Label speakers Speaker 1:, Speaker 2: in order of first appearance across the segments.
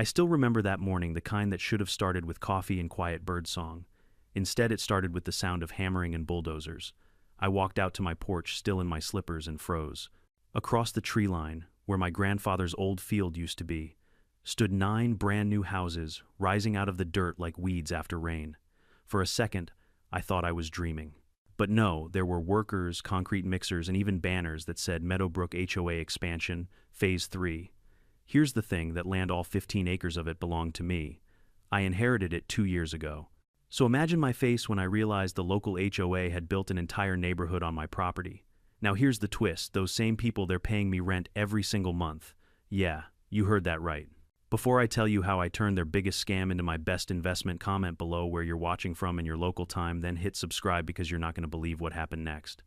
Speaker 1: I still remember that morning, the kind that should have started with coffee and quiet birdsong. Instead, it started with the sound of hammering and bulldozers. I walked out to my porch, still in my slippers, and froze. Across the tree line, where my grandfather's old field used to be, stood 9 brand-new houses, rising out of the dirt like weeds after rain. For a second, I thought I was dreaming. But no, there were workers, concrete mixers, and even banners that said Meadowbrook HOA Expansion, Phase 3. Here's the thing, that land, all 15 acres of it, belonged to me. I inherited it 2 years ago. So imagine my face when I realized the local HOA had built an entire neighborhood on my property. Now here's the twist, those same people, they're paying me rent every single month. Yeah, you heard that right. Before I tell you how I turned their biggest scam into my best investment, comment below where you're watching from in your local time, then hit subscribe because you're not going to believe what happened next.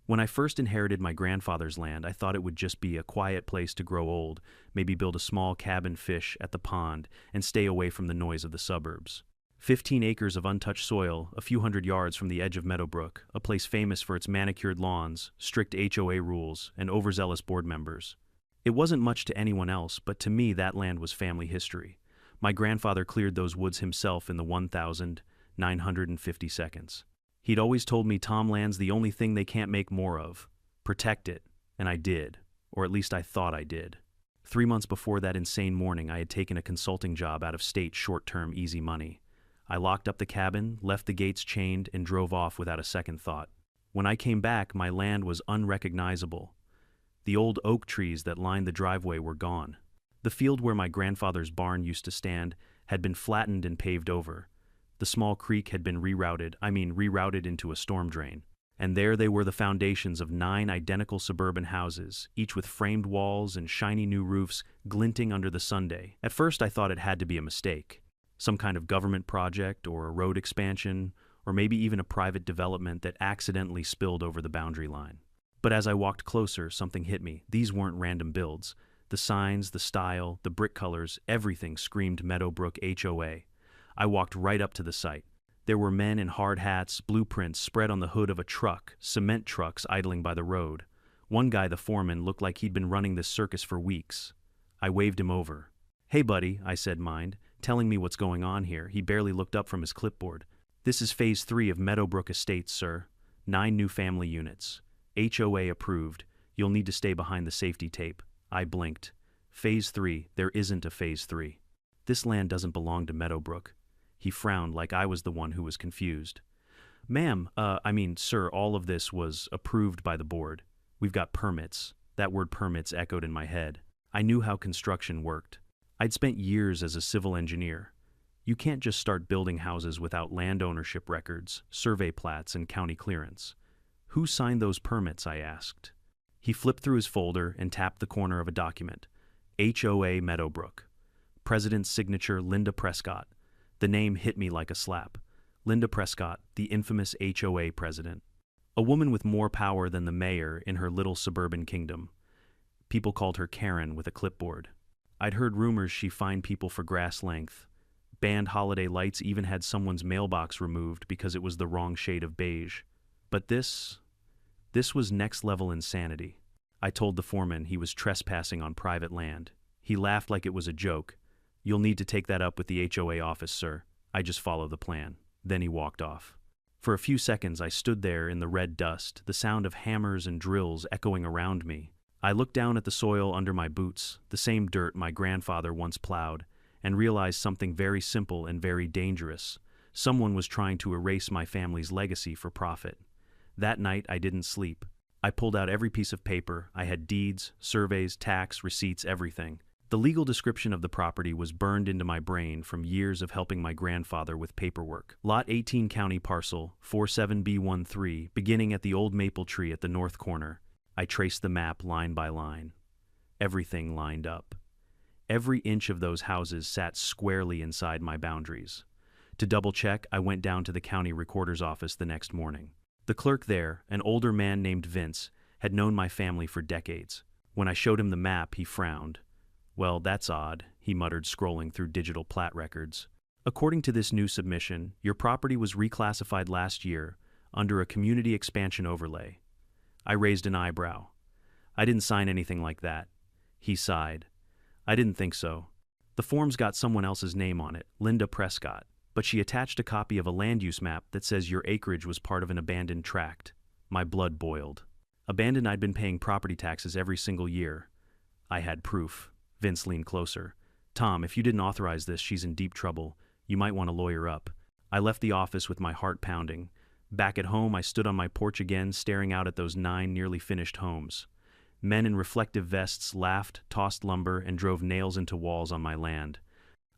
Speaker 1: When I first inherited my grandfather's land, I thought it would just be a quiet place to grow old, maybe build a small cabin, fish at the pond, and stay away from the noise of the suburbs. 15 acres of untouched soil, a few hundred yards from the edge of Meadowbrook, a place famous for its manicured lawns, strict HOA rules, and overzealous board members. It wasn't much to anyone else, but to me that land was family history. My grandfather cleared those woods himself in the 1,950 seconds. He'd always told me, Tom, land's the only thing they can't make more of. Protect it. And I did. Or at least I thought I did. 3 months before that insane morning, I had taken a consulting job out of state, short-term, easy money. I locked up the cabin, left the gates chained, and drove off without a second thought. When I came back, my land was unrecognizable. The old oak trees that lined the driveway were gone. The field where my grandfather's barn used to stand had been flattened and paved over. The small creek had been rerouted into a storm drain. And there they were, the foundations of 9 identical suburban houses, each with framed walls and shiny new roofs glinting under the sunday. At first I thought it had to be a mistake. Some kind of government project, or a road expansion, or maybe even a private development that accidentally spilled over the boundary line. But as I walked closer, something hit me. These weren't random builds. The signs, the style, the brick colors, everything screamed Meadowbrook HOA. I walked right up to the site. There were men in hard hats, blueprints spread on the hood of a truck, cement trucks idling by the road. One guy, the foreman, looked like he'd been running this circus for weeks. I waved him over. "Hey buddy," I said, telling me what's going on here. He barely looked up from his clipboard. "This is Phase 3 of Meadowbrook Estates, sir. 9 new family units. HOA approved. You'll need to stay behind the safety tape." I blinked. Phase 3? There isn't a Phase 3. This land doesn't belong to Meadowbrook. He frowned like I was the one who was confused. Sir, all of this was approved by the board. We've got permits." That word permits echoed in my head. I knew how construction worked. I'd spent years as a civil engineer. You can't just start building houses without land ownership records, survey plats, and county clearance. "Who signed those permits?" I asked. He flipped through his folder and tapped the corner of a document. HOA Meadowbrook. President's signature, Linda Prescott. The name hit me like a slap. Linda Prescott, the infamous HOA president. A woman with more power than the mayor in her little suburban kingdom. People called her Karen with a clipboard. I'd heard rumors she fined people for grass length, banned holiday lights, even had someone's mailbox removed because it was the wrong shade of beige. But this was next-level insanity. I told the foreman he was trespassing on private land. He laughed like it was a joke. "You'll need to take that up with the HOA office, sir. I just follow the plan." Then he walked off. For a few seconds I stood there in the red dust, the sound of hammers and drills echoing around me. I looked down at the soil under my boots, the same dirt my grandfather once plowed, and realized something very simple and very dangerous. Someone was trying to erase my family's legacy for profit. That night I didn't sleep. I pulled out every piece of paper. I had deeds, surveys, tax, receipts, everything. The legal description of the property was burned into my brain from years of helping my grandfather with paperwork. Lot 18, County Parcel 47B13, beginning at the old maple tree at the north corner. I traced the map line by line. Everything lined up. Every inch of those houses sat squarely inside my boundaries. To double-check, I went down to the county recorder's office the next morning. The clerk there, an older man named Vince, had known my family for decades. When I showed him the map, he frowned. "Well, that's odd," he muttered, scrolling through digital plat records. "According to this new submission, your property was reclassified last year under a community expansion overlay." I raised an eyebrow. "I didn't sign anything like that." He sighed. "I didn't think so. The form's got someone else's name on it, Linda Prescott, but she attached a copy of a land use map that says your acreage was part of an abandoned tract. My blood boiled. Abandoned. I'd been paying property taxes every single year. I had proof. Vince leaned closer. Tom, if you didn't authorize this, she's in deep trouble. You might want to lawyer up. I left the office with my heart pounding. Back at home, I stood on my porch again, staring out at those 9 nearly finished homes. Men in reflective vests laughed, tossed lumber, and drove nails into walls on my land.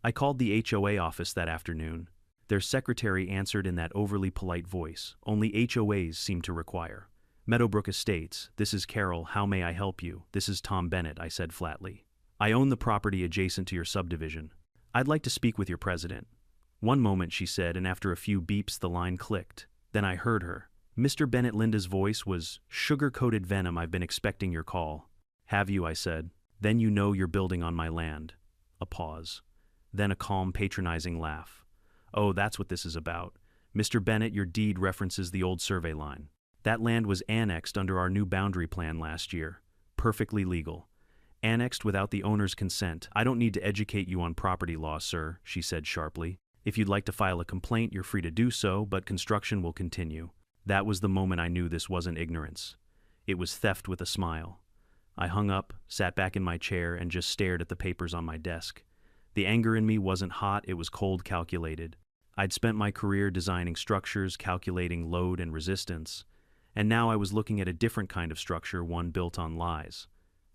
Speaker 1: I called the HOA office that afternoon. Their secretary answered in that overly polite voice only HOAs seem to require. Meadowbrook Estates, this is Carol, how may I help you? This is Tom Bennett, I said flatly. I own the property adjacent to your subdivision. I'd like to speak with your president. One moment, she said, and after a few beeps the line clicked. Then I heard her. Mr. Bennett. Linda's voice was sugar-coated venom. I've been expecting your call. Have you? I said. Then you know you're building on my land. A pause. Then a calm, patronizing laugh. Oh, that's what this is about. Mr. Bennett, your deed references the old survey line. That land was annexed under our new boundary plan last year. Perfectly legal. Annexed without the owner's consent. I don't need to educate you on property law, sir, she said sharply. If you'd like to file a complaint, you're free to do so, but construction will continue. That was the moment I knew this wasn't ignorance. It was theft with a smile. I hung up, sat back in my chair, and just stared at the papers on my desk. The anger in me wasn't hot, it was cold, calculated. I'd spent my career designing structures, calculating load and resistance, and now I was looking at a different kind of structure, one built on lies.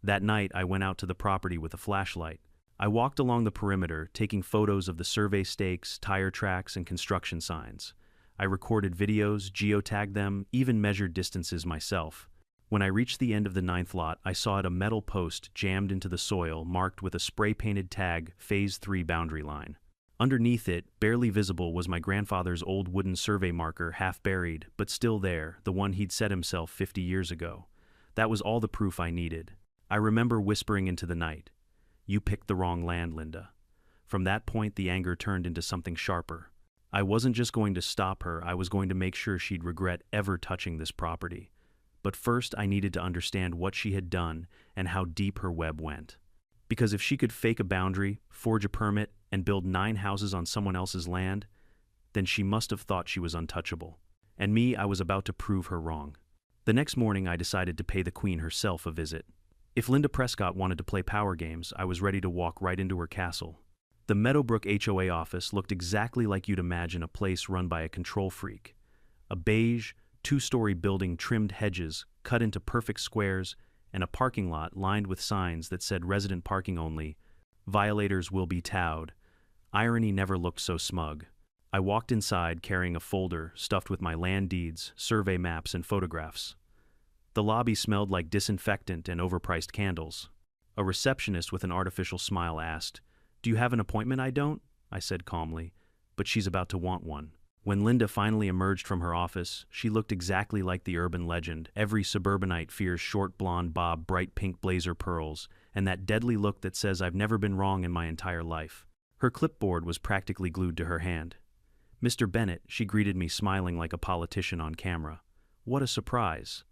Speaker 1: That night, I went out to the property with a flashlight. I walked along the perimeter, taking photos of the survey stakes, tire tracks, and construction signs. I recorded videos, geotagged them, even measured distances myself. When I reached the end of the 9th lot, I saw a metal post jammed into the soil, marked with a spray-painted tag, Phase 3 boundary line. Underneath it, barely visible, was my grandfather's old wooden survey marker, half buried, but still there, the one he'd set himself 50 years ago. That was all the proof I needed. I remember whispering into the night, "You picked the wrong land, Linda." From that point, the anger turned into something sharper. I wasn't just going to stop her, I was going to make sure she'd regret ever touching this property. But first, I needed to understand what she had done and how deep her web went. Because if she could fake a boundary, forge a permit, and build 9 houses on someone else's land, then she must have thought she was untouchable. And me, I was about to prove her wrong. The next morning, I decided to pay the Queen herself a visit. If Linda Prescott wanted to play power games, I was ready to walk right into her castle. The Meadowbrook HOA office looked exactly like you'd imagine a place run by a control freak. A beige, 2-story building, trimmed hedges, cut into perfect squares, and a parking lot lined with signs that said resident parking only, violators will be towed. Irony never looked so smug. I walked inside carrying a folder stuffed with my land deeds, survey maps, and photographs. The lobby smelled like disinfectant and overpriced candles. A receptionist with an artificial smile asked, "Do you have an appointment?" "I don't," I said calmly, "but she's about to want one." When Linda finally emerged from her office, she looked exactly like the urban legend. Every suburbanite fears short blonde bob, bright pink blazer pearls, and that deadly look that says I've never been wrong in my entire life. Her clipboard was practically glued to her hand. "Mr. Bennett," she greeted me, smiling like a politician on camera. What a surprise.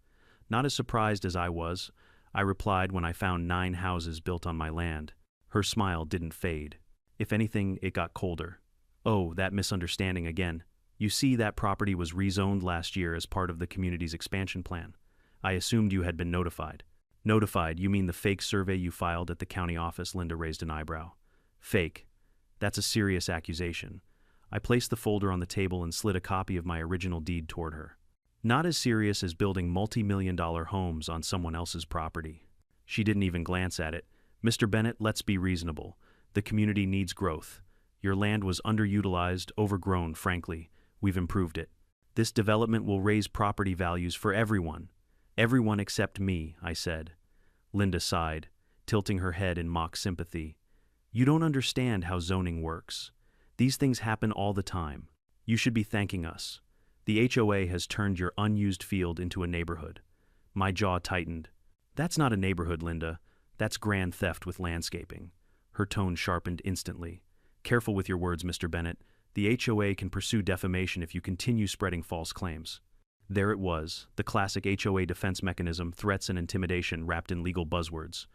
Speaker 1: Not as surprised as I was, I replied when I found 9 houses built on my land. Her smile didn't fade. If anything, it got colder. "Oh, that misunderstanding again. You see, that property was rezoned last year as part of the community's expansion plan. I assumed you had been notified." "Notified? You mean the fake survey you filed at the county office?" Linda raised an eyebrow. "Fake? That's a serious accusation." I placed the folder on the table and slid a copy of my original deed toward her. "Not as serious as building multi-million-dollar homes on someone else's property." She didn't even glance at it. "Mr. Bennett, let's be reasonable. The community needs growth. Your land was underutilized, overgrown, frankly. We've improved it. This development will raise property values for everyone. Everyone except me," I said. Linda sighed, tilting her head in mock sympathy. "You don't understand how zoning works. These things happen all the time. You should be thanking us. The HOA has turned your unused field into a neighborhood." My jaw tightened. "That's not a neighborhood, Linda. That's grand theft with landscaping." Her tone sharpened instantly. "Careful with your words, Mr. Bennett. The HOA can pursue defamation if you continue spreading false claims." There it was, the classic HOA defense mechanism, threats and intimidation wrapped in legal buzzwords.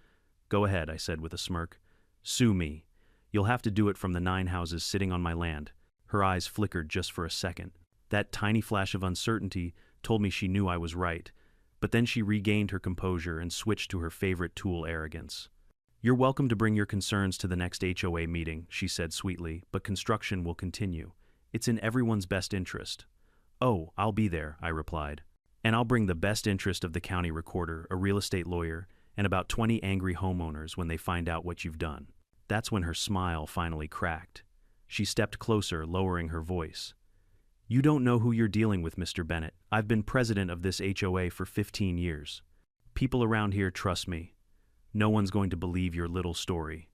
Speaker 1: "Go ahead," I said with a smirk. "Sue me. You'll have to do it from the 9 houses sitting on my land. Her eyes flickered just for a second. That tiny flash of uncertainty told me she knew I was right, but then she regained her composure and switched to her favorite tool, arrogance. You're welcome to bring your concerns to the next HOA meeting, she said sweetly, but construction will continue. It's in everyone's best interest. Oh, I'll be there, I replied. And I'll bring the best interest of the county recorder, a real estate lawyer, and about 20 angry homeowners when they find out what you've done. That's when her smile finally cracked. She stepped closer, lowering her voice. You don't know who you're dealing with, Mr. Bennett. I've been president of this HOA for 15 years. People around here trust me. No one's going to believe your little story.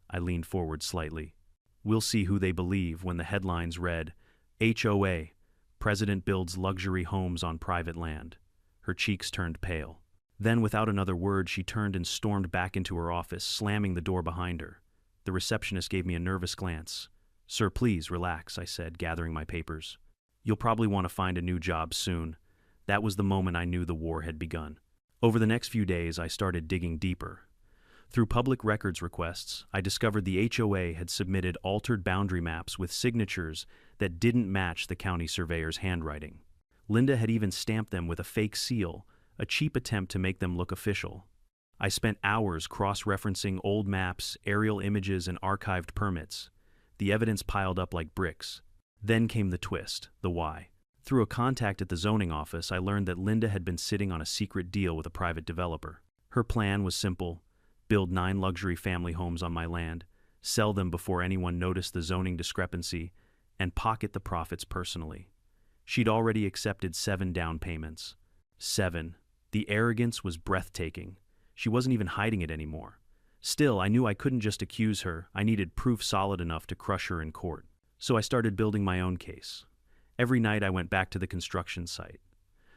Speaker 1: I leaned forward slightly. We'll see who they believe when the headlines read, HOA, President builds luxury homes on private land. Her cheeks turned pale. Then, without another word, she turned and stormed back into her office, slamming the door behind her. The receptionist gave me a nervous glance. Sir, please, relax, I said, gathering my papers. You'll probably want to find a new job soon. That was the moment I knew the war had begun. Over the next few days, I started digging deeper. Through public records requests, I discovered the HOA had submitted altered boundary maps with signatures that didn't match the county surveyor's handwriting. Linda had even stamped them with a fake seal, a cheap attempt to make them look official. I spent hours cross-referencing old maps, aerial images, and archived permits. The evidence piled up like bricks. Then came the twist, the why. Through a contact at the zoning office, I learned that Linda had been sitting on a secret deal with a private developer. Her plan was simple: build 9 luxury family homes on my land, sell them before anyone noticed the zoning discrepancy, and pocket the profits personally. She'd already accepted 7 down payments. 7. The arrogance was breathtaking. She wasn't even hiding it anymore. Still, I knew I couldn't just accuse her. I needed proof solid enough to crush her in court. So I started building my own case. Every night I went back to the construction site.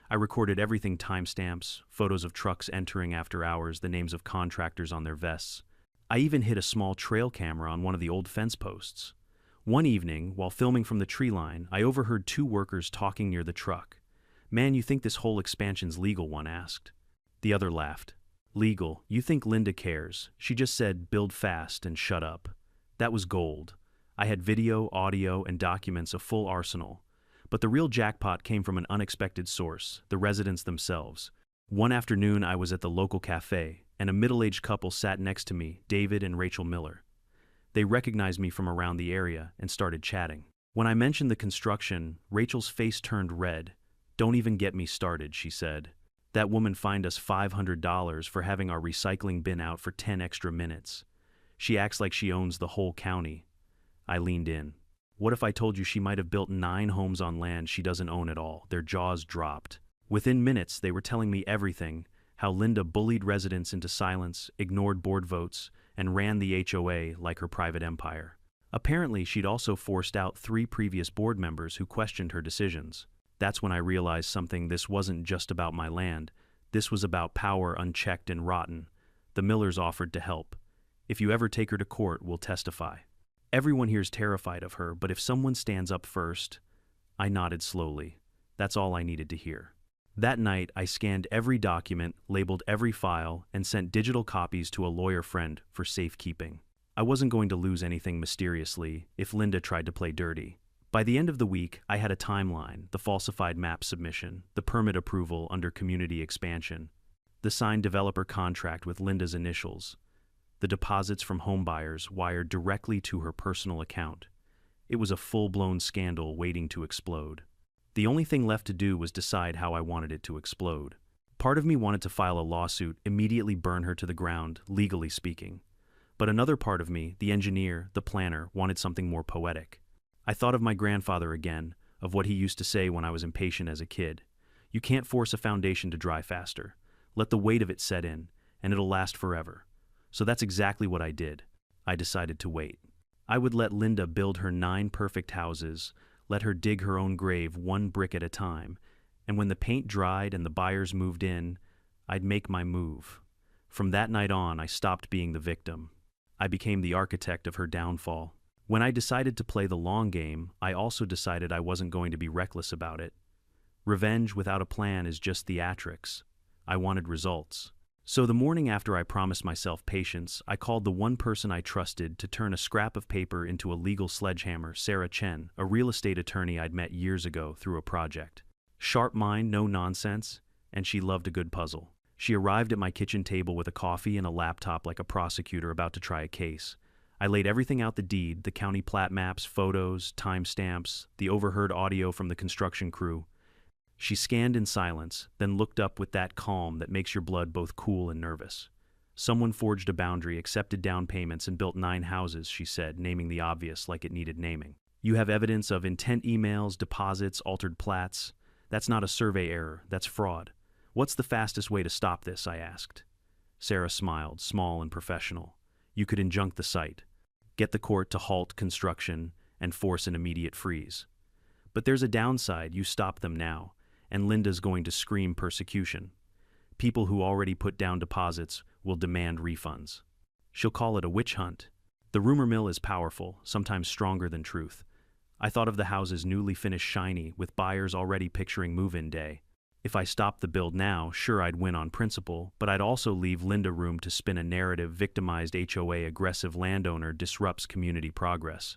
Speaker 1: I recorded everything: timestamps, photos of trucks entering after hours, the names of contractors on their vests. I even hid a small trail camera on one of the old fence posts. One evening, while filming from the tree line, I overheard 2 workers talking near the truck. Man, you think this whole expansion's legal? One asked. The other laughed. Legal? You think Linda cares? She just said, build fast and shut up. That was gold. I had video, audio, and documents, a full arsenal. But the real jackpot came from an unexpected source: the residents themselves. One afternoon, I was at the local cafe, and a middle-aged couple sat next to me, David and Rachel Miller. They recognized me from around the area and started chatting. When I mentioned the construction, Rachel's face turned red. Don't even get me started, she said. That woman fined us $500 for having our recycling bin out for 10 extra minutes. She acts like she owns the whole county. I leaned in. What if I told you she might have built 9 homes on land she doesn't own at all? Their jaws dropped. Within minutes, they were telling me everything: how Linda bullied residents into silence, ignored board votes, and ran the HOA like her private empire. Apparently, she'd also forced out 3 previous board members who questioned her decisions. That's when I realized something: this wasn't just about my land. This was about power unchecked and rotten. The Millers offered to help. If you ever take her to court, we'll testify. Everyone here's terrified of her, but if someone stands up first... I nodded slowly. That's all I needed to hear. That night, I scanned every document, labeled every file, and sent digital copies to a lawyer friend for safekeeping. I wasn't going to lose anything mysteriously if Linda tried to play dirty. By the end of the week, I had a timeline: the falsified map submission, the permit approval under community expansion, the signed developer contract with Linda's initials, the deposits from homebuyers wired directly to her personal account. It was a full-blown scandal waiting to explode. The only thing left to do was decide how I wanted it to explode. Part of me wanted to file a lawsuit, immediately burn her to the ground, legally speaking. But another part of me, the engineer, the planner, wanted something more poetic. I thought of my grandfather again, of what he used to say when I was impatient as a kid. You can't force a foundation to dry faster. Let the weight of it set in, and it'll last forever. So that's exactly what I did. I decided to wait. I would let Linda build her 9 perfect houses, let her dig her own grave 1 brick at a time, and when the paint dried and the buyers moved in, I'd make my move. From that night on, I stopped being the victim. I became the architect of her downfall. When I decided to play the long game, I also decided I wasn't going to be reckless about it. Revenge without a plan is just theatrics. I wanted results. So the morning after I promised myself patience, I called the one person I trusted to turn a scrap of paper into a legal sledgehammer, Sarah Chen, a real estate attorney I'd met years ago through a project. Sharp mind, no nonsense, and she loved a good puzzle. She arrived at my kitchen table with a coffee and a laptop like a prosecutor about to try a case. I laid everything out: the deed, the county plat maps, photos, timestamps, the overheard audio from the construction crew. She scanned in silence, then looked up with that calm that makes your blood both cool and nervous. Someone forged a boundary, accepted down payments, and built 9 houses, she said, naming the obvious like it needed naming. You have evidence of intent emails, deposits, altered plats. That's not a survey error, that's fraud. What's the fastest way to stop this? I asked. Sarah smiled, small and professional. You could injunct the site, get the court to halt construction, and force an immediate freeze. But there's a downside: you stop them now, and Linda's going to scream persecution. People who already put down deposits will demand refunds. She'll call it a witch hunt. The rumor mill is powerful, sometimes stronger than truth. I thought of the houses newly finished shiny, with buyers already picturing move-in day. If I stopped the build now, sure, I'd win on principle, but I'd also leave Linda room to spin a narrative: victimized HOA aggressive landowner disrupts community progress.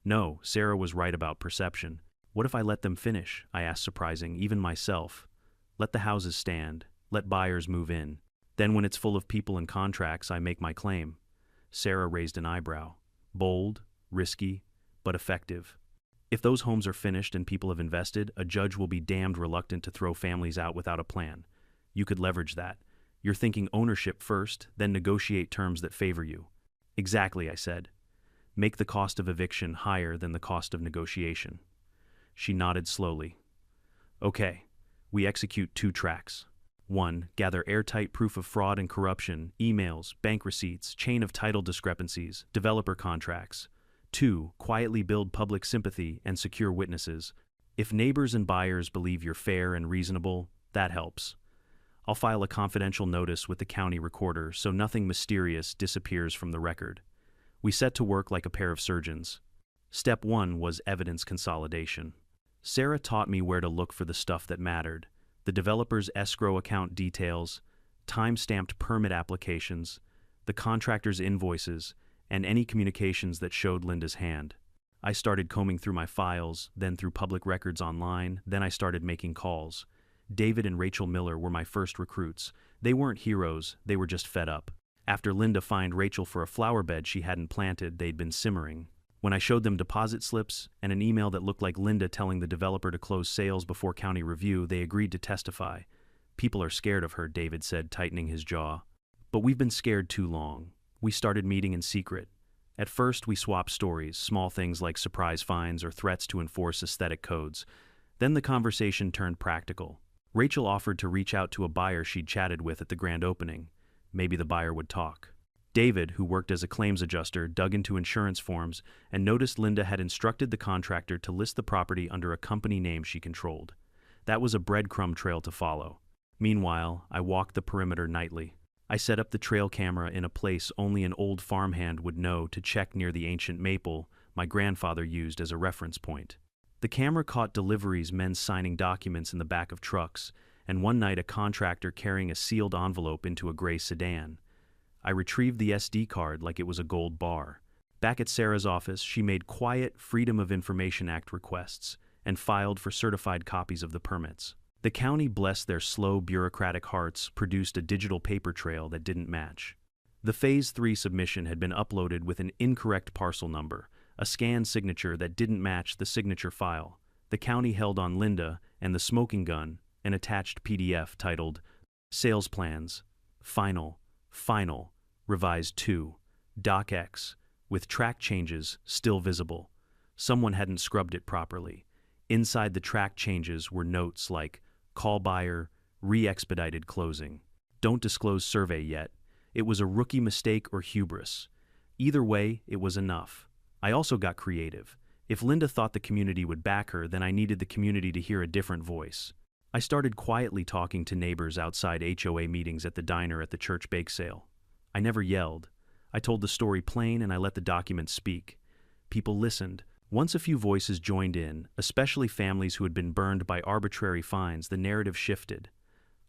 Speaker 1: No, Sarah was right about perception. What if I let them finish? I asked, surprising even myself. Let the houses stand, let buyers move in. Then when it's full of people and contracts, I make my claim. Sarah raised an eyebrow. Bold, risky, but effective. If those homes are finished and people have invested, a judge will be damned reluctant to throw families out without a plan. You could leverage that. You're thinking ownership first, then negotiate terms that favor you. Exactly, I said. Make the cost of eviction higher than the cost of negotiation. She nodded slowly. Okay, we execute 2 tracks. 1. Gather airtight proof of fraud and corruption: emails, bank receipts, chain of title discrepancies, developer contracts. 2. Quietly build public sympathy and secure witnesses. If neighbors and buyers believe you're fair and reasonable, that helps. I'll file a confidential notice with the county recorder so nothing mysterious disappears from the record. We set to work like a pair of surgeons. Step 1 was evidence consolidation. Sarah taught me where to look for the stuff that mattered: the developer's escrow account details, time-stamped permit applications, the contractor's invoices, and any communications that showed Linda's hand. I started combing through my files, then through public records online, then I started making calls. David and Rachel Miller were my first recruits. They weren't heroes, they were just fed up. After Linda fined Rachel for a flower bed she hadn't planted, they'd been simmering. When I showed them deposit slips and an email that looked like Linda telling the developer to close sales before county review, they agreed to testify. People are scared of her, David said, tightening his jaw. But we've been scared too long. We started meeting in secret. At first, we swapped stories, small things like surprise fines or threats to enforce aesthetic codes. Then the conversation turned practical. Rachel offered to reach out to a buyer she'd chatted with at the grand opening. Maybe the buyer would talk. David, who worked as a claims adjuster, dug into insurance forms and noticed Linda had instructed the contractor to list the property under a company name she controlled. That was a breadcrumb trail to follow. Meanwhile, I walked the perimeter nightly. I set up the trail camera in a place only an old farmhand would know to check near the ancient maple my grandfather used as a reference point. The camera caught deliveries, men signing documents in the back of trucks, and one night a contractor carrying a sealed envelope into a gray sedan. I retrieved the SD card like it was a gold bar. Back at Sarah's office, she made quiet Freedom of Information Act requests and filed for certified copies of the permits. The county, bless their slow bureaucratic hearts, produced a digital paper trail that didn't match. The Phase 3 submission had been uploaded with an incorrect parcel number, a scanned signature that didn't match the signature file. The county held on Linda and the smoking gun, an attached PDF titled Sales Plans, Final, Revised 2, Doc X, with track changes still visible. Someone hadn't scrubbed it properly. Inside the track changes were notes like, call buyer, re-expedited closing. Don't disclose survey yet. It was a rookie mistake or hubris. Either way, it was enough. I also got creative. If Linda thought the community would back her, then I needed the community to hear a different voice. I started quietly talking to neighbors outside HOA meetings at the diner at the church bake sale. I never yelled. I told the story plain and I let the documents speak. People listened. Once a few voices joined in, especially families who had been burned by arbitrary fines, the narrative shifted.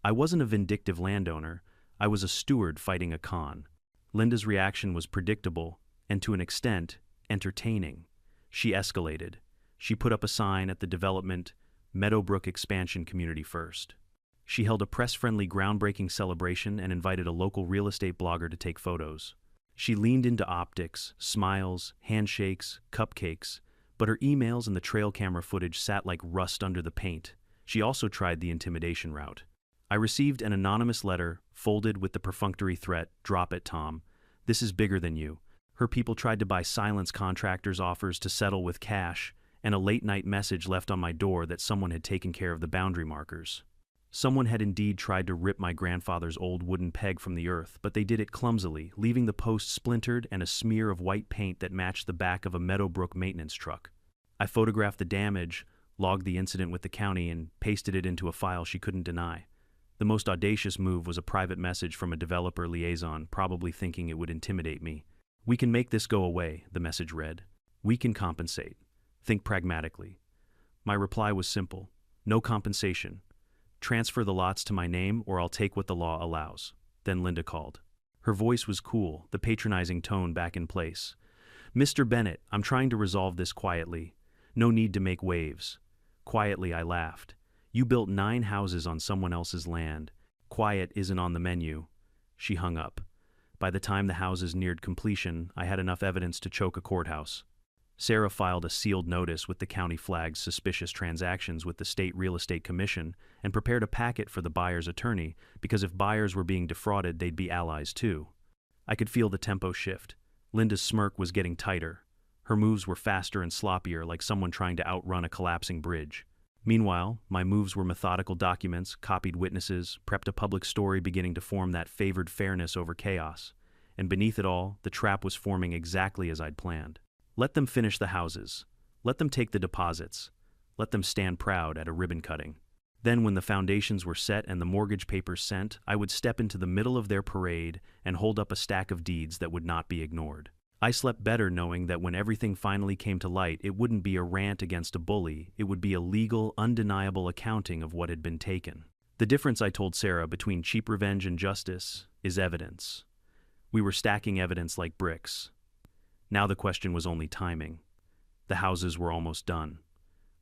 Speaker 1: I wasn't a vindictive landowner. I was a steward fighting a con. Linda's reaction was predictable, and to an extent, entertaining. She escalated. She put up a sign at the development Meadowbrook Expansion Community First. She held a press-friendly groundbreaking celebration and invited a local real estate blogger to take photos. She leaned into optics, smiles, handshakes, cupcakes, but her emails and the trail camera footage sat like rust under the paint. She also tried the intimidation route. I received an anonymous letter, folded with the perfunctory threat, "Drop it, Tom. This is bigger than you." Her people tried to buy silence contractors' offers to settle with cash, and a late-night message left on my door that someone had taken care of the boundary markers. Someone had indeed tried to rip my grandfather's old wooden peg from the earth, but they did it clumsily, leaving the post splintered and a smear of white paint that matched the back of a Meadowbrook maintenance truck. I photographed the damage, logged the incident with the county, and pasted it into a file she couldn't deny. The most audacious move was a private message from a developer liaison, probably thinking it would intimidate me. "We can make this go away," the message read. "We can compensate. Think pragmatically." My reply was simple. "No compensation. Transfer the lots to my name or I'll take what the law allows." Then Linda called. Her voice was cool, the patronizing tone back in place. "Mr. Bennett, I'm trying to resolve this quietly. No need to make waves." Quietly, I laughed. "You built 9 houses on someone else's land. Quiet isn't on the menu." She hung up. By the time the houses neared completion, I had enough evidence to choke a courthouse. Sarah filed a sealed notice with the county flagged suspicious transactions with the State Real Estate Commission and prepared a packet for the buyer's attorney because if buyers were being defrauded, they'd be allies too. I could feel the tempo shift. Linda's smirk was getting tighter. Her moves were faster and sloppier, like someone trying to outrun a collapsing bridge. Meanwhile, my moves were methodical documents, copied witnesses, prepped a public story beginning to form that favored fairness over chaos. And beneath it all, the trap was forming exactly as I'd planned. Let them finish the houses. Let them take the deposits. Let them stand proud at a ribbon cutting. Then when the foundations were set and the mortgage papers sent, I would step into the middle of their parade and hold up a stack of deeds that would not be ignored. I slept better knowing that when everything finally came to light, it wouldn't be a rant against a bully, it would be a legal, undeniable accounting of what had been taken. The difference, I told Sarah, between cheap revenge and justice is evidence. We were stacking evidence like bricks. Now the question was only timing. The houses were almost done.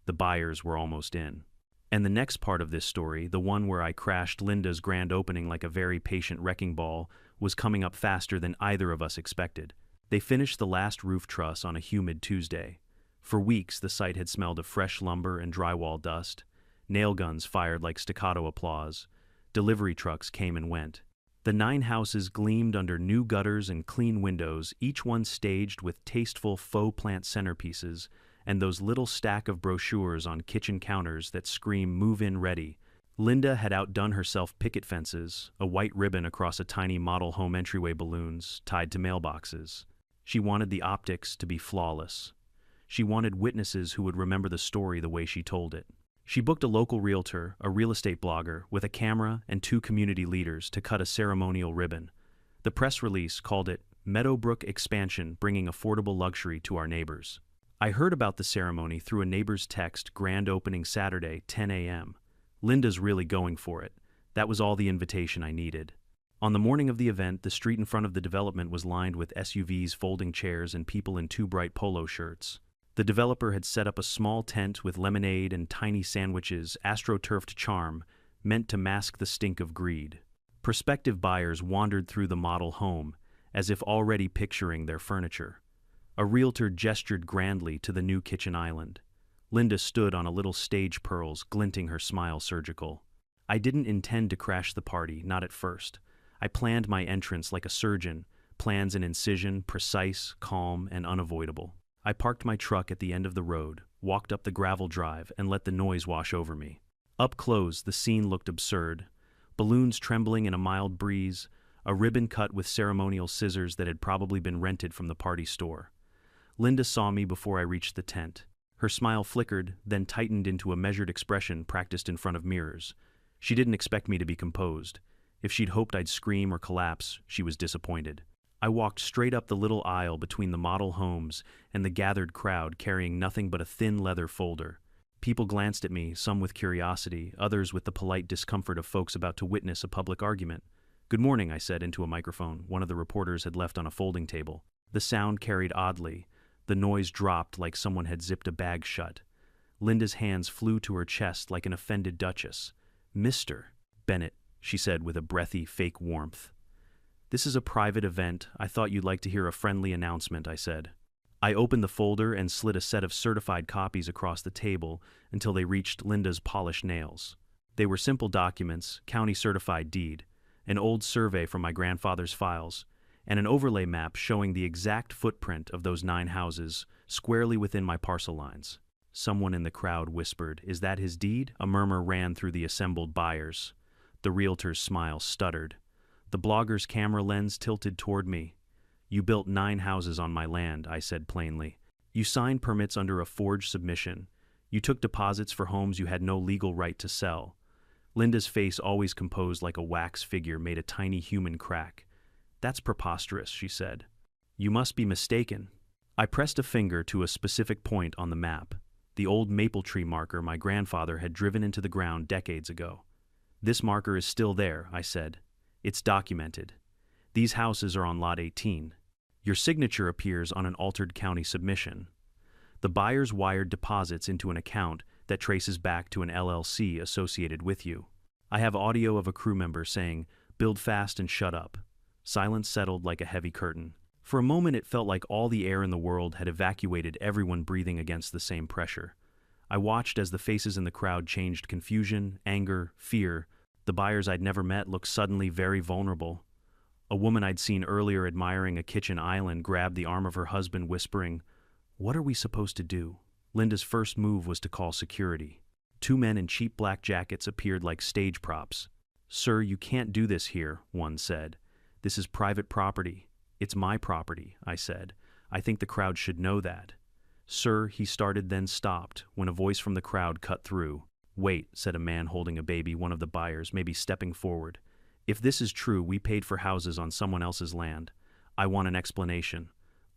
Speaker 1: The buyers were almost in. And the next part of this story, the one where I crashed Linda's grand opening like a very patient wrecking ball, was coming up faster than either of us expected. They finished the last roof truss on a humid Tuesday. For weeks, the site had smelled of fresh lumber and drywall dust. Nail guns fired like staccato applause. Delivery trucks came and went. The 9 houses gleamed under new gutters and clean windows, each one staged with tasteful faux plant centerpieces and those little stack of brochures on kitchen counters that scream "Move-in ready." Linda had outdone herself picket fences, a white ribbon across a tiny model home entryway, balloons tied to mailboxes. She wanted the optics to be flawless. She wanted witnesses who would remember the story the way she told it. She booked a local realtor, a real estate blogger, with a camera and 2 community leaders to cut a ceremonial ribbon. The press release called it Meadowbrook Expansion, bringing affordable luxury to our neighbors. I heard about the ceremony through a neighbor's text, grand opening Saturday, 10 a.m. Linda's really going for it. That was all the invitation I needed. On the morning of the event, the street in front of the development was lined with SUVs, folding chairs, and people in 2 bright polo shirts. The developer had set up a small tent with lemonade and tiny sandwiches, astroturfed charm, meant to mask the stink of greed. Prospective buyers wandered through the model home, as if already picturing their furniture. A realtor gestured grandly to the new kitchen island. Linda stood on a little stage pearls, glinting her smile surgical. I didn't intend to crash the party, not at first. I planned my entrance like a surgeon, plans an incision, precise, calm, and unavoidable. I parked my truck at the end of the road, walked up the gravel drive, and let the noise wash over me. Up close, the scene looked absurd. Balloons trembling in a mild breeze, a ribbon cut with ceremonial scissors that had probably been rented from the party store. Linda saw me before I reached the tent. Her smile flickered, then tightened into a measured expression practiced in front of mirrors. She didn't expect me to be composed. If she'd hoped I'd scream or collapse, she was disappointed. I walked straight up the little aisle between the model homes and the gathered crowd, carrying nothing but a thin leather folder. People glanced at me, some with curiosity, others with the polite discomfort of folks about to witness a public argument. "Good morning," I said into a microphone one of the reporters had left on a folding table. The sound carried oddly. The noise dropped like someone had zipped a bag shut. Linda's hands flew to her chest like an offended duchess. "Mr. Bennett," she said with a breathy, fake warmth. "This is a private event. I thought you'd like to hear a friendly announcement," I said. I opened the folder and slid a set of certified copies across the table until they reached Linda's polished nails. They were simple documents, county-certified deed, an old survey from my grandfather's files, and an overlay map showing the exact footprint of those 9 houses squarely within my parcel lines. Someone in the crowd whispered, "Is that his deed?" A murmur ran through the assembled buyers. The realtor's smile stuttered. The blogger's camera lens tilted toward me. "You built 9 houses on my land," I said plainly. "You signed permits under a forged submission. You took deposits for homes you had no legal right to sell." Linda's face, always composed like a wax figure, made a tiny human crack. "That's preposterous," she said. "You must be mistaken." I pressed a finger to a specific point on the map, the old maple tree marker my grandfather had driven into the ground decades ago. "This marker is still there," I said. "It's documented. These houses are on Lot 18. Your signature appears on an altered county submission. The buyers wired deposits into an account that traces back to an LLC associated with you. I have audio of a crew member saying, 'Build fast and shut up.'" Silence settled like a heavy curtain. For a moment it felt like all the air in the world had evacuated, everyone breathing against the same pressure. I watched as the faces in the crowd changed: confusion, anger, fear. The buyers I'd never met looked suddenly very vulnerable. A woman I'd seen earlier admiring a kitchen island grabbed the arm of her husband, whispering, "What are we supposed to do?" Linda's first move was to call security. 2 men in cheap black jackets appeared like stage props. "Sir, you can't do this here," one said. "This is private property." "It's my property," I said. "I think the crowd should know that." "Sir," he started, then stopped when a voice from the crowd cut through. "Wait," said a man holding a baby, one of the buyers, maybe stepping forward. "If this is true, we paid for houses on someone else's land. I want an explanation."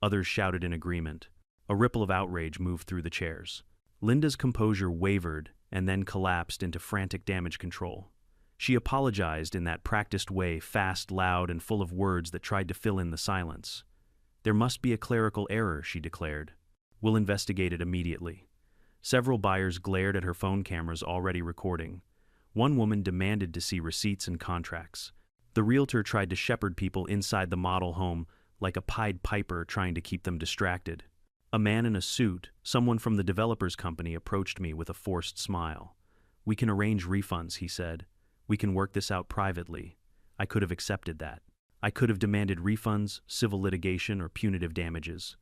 Speaker 1: Others shouted in agreement. A ripple of outrage moved through the chairs. Linda's composure wavered and then collapsed into frantic damage control. She apologized in that practiced way, fast, loud, and full of words that tried to fill in the silence. "There must be a clerical error," she declared. "We'll investigate it immediately." Several buyers glared at her phone cameras already recording. One woman demanded to see receipts and contracts. The realtor tried to shepherd people inside the model home like a Pied Piper, trying to keep them distracted. A man in a suit, someone from the developer's company, approached me with a forced smile. "We can arrange refunds," he said. "We can work this out privately." I could have accepted that. I could have demanded refunds, civil litigation, or punitive damages.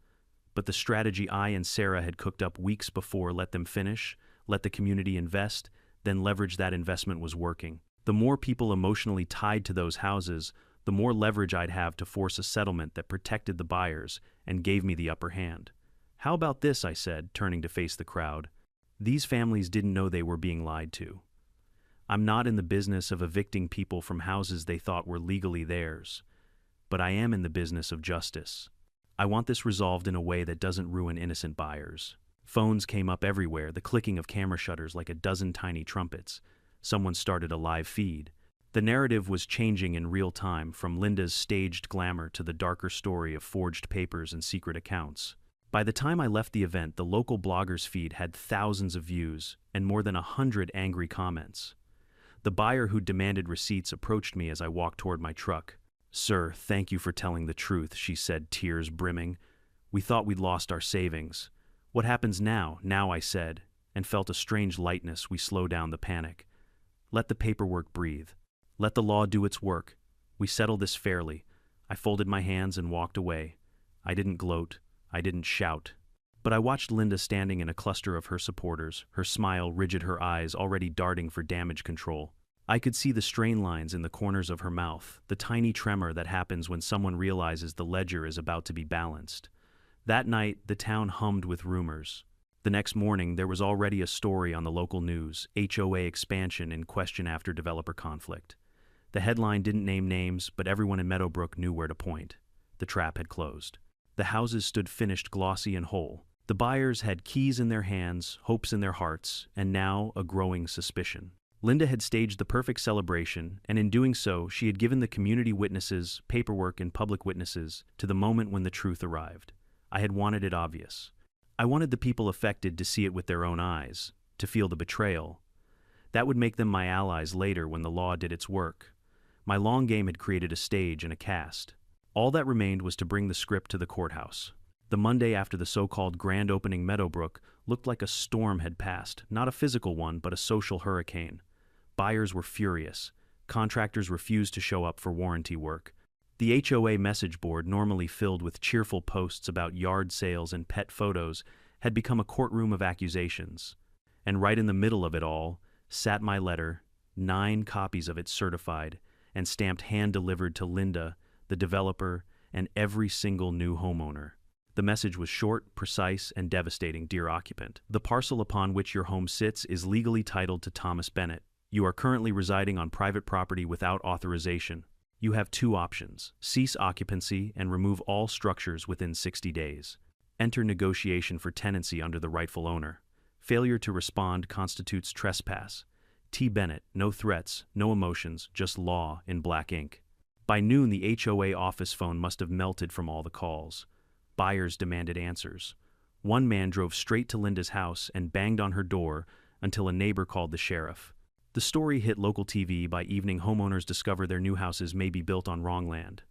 Speaker 1: But the strategy I and Sarah had cooked up weeks before, let them finish, let the community invest, then leverage that investment, was working. The more people emotionally tied to those houses, the more leverage I'd have to force a settlement that protected the buyers and gave me the upper hand. "How about this?" I said, turning to face the crowd. "These families didn't know they were being lied to. I'm not in the business of evicting people from houses they thought were legally theirs, but I am in the business of justice. I want this resolved in a way that doesn't ruin innocent buyers." Phones came up everywhere, the clicking of camera shutters like a dozen tiny trumpets. Someone started a live feed. The narrative was changing in real time, from Linda's staged glamour to the darker story of forged papers and secret accounts. By the time I left the event, the local blogger's feed had thousands of views and more than 100 angry comments. The buyer who demanded receipts approached me as I walked toward my truck. "Sir, thank you for telling the truth," she said, tears brimming. "We thought we'd lost our savings. What happens now?" "Now," I said, and felt a strange lightness. "We slow down the panic. Let the paperwork breathe. Let the law do its work. We settle this fairly." I folded my hands and walked away. I didn't gloat. I didn't shout. But I watched Linda standing in a cluster of her supporters, her smile rigid, her eyes already darting for damage control. I could see the strain lines in the corners of her mouth, the tiny tremor that happens when someone realizes the ledger is about to be balanced. That night, the town hummed with rumors. The next morning, there was already a story on the local news: HOA expansion in question after developer conflict. The headline didn't name names, but everyone in Meadowbrook knew where to point. The trap had closed. The houses stood finished, glossy and whole. The buyers had keys in their hands, hopes in their hearts, and now a growing suspicion. Linda had staged the perfect celebration, and in doing so, she had given the community witnesses, paperwork, and public witnesses to the moment when the truth arrived. I had wanted it obvious. I wanted the people affected to see it with their own eyes, to feel the betrayal. That would make them my allies later when the law did its work. My long game had created a stage and a cast. All that remained was to bring the script to the courthouse. The Monday after the so-called grand opening, Meadowbrook looked like a storm had passed, not a physical one, but a social hurricane. Buyers were furious. Contractors refused to show up for warranty work. The HOA message board, normally filled with cheerful posts about yard sales and pet photos, had become a courtroom of accusations. And right in the middle of it all sat my letter, 9 copies of it certified, and stamped hand-delivered to Linda, the developer, and every single new homeowner. The message was short, precise, and devastating. Dear occupant, the parcel upon which your home sits is legally titled to Thomas Bennett. You are currently residing on private property without authorization. You have 2 options: cease occupancy and remove all structures within 60 days. Enter negotiation for tenancy under the rightful owner. Failure to respond constitutes trespass. T. Bennett, no threats, no emotions, just law in black ink. By noon, the HOA office phone must have melted from all the calls. Buyers demanded answers. One man drove straight to Linda's house and banged on her door until a neighbor called the sheriff. The story hit local TV. By evening, homeowners discover their new houses may be built on wrong land.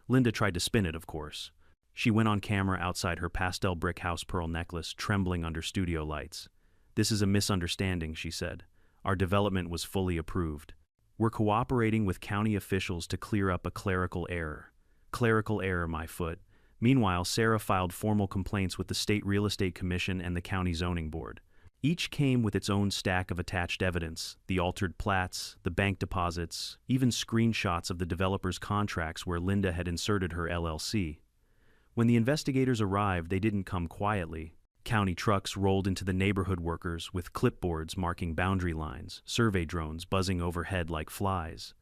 Speaker 1: Linda tried to spin it, of course. She went on camera outside her pastel brick house pearl necklace, trembling under studio lights. This is a misunderstanding, she said. Our development was fully approved. We're cooperating with county officials to clear up a clerical error. Clerical error, my foot. Meanwhile, Sarah filed formal complaints with the State Real Estate Commission and the County Zoning Board. Each came with its own stack of attached evidence: the altered plats, the bank deposits, even screenshots of the developer's contracts where Linda had inserted her LLC. When the investigators arrived, they didn't come quietly. County trucks rolled into the neighborhood, workers with clipboards marking boundary lines, survey drones buzzing overhead like flies.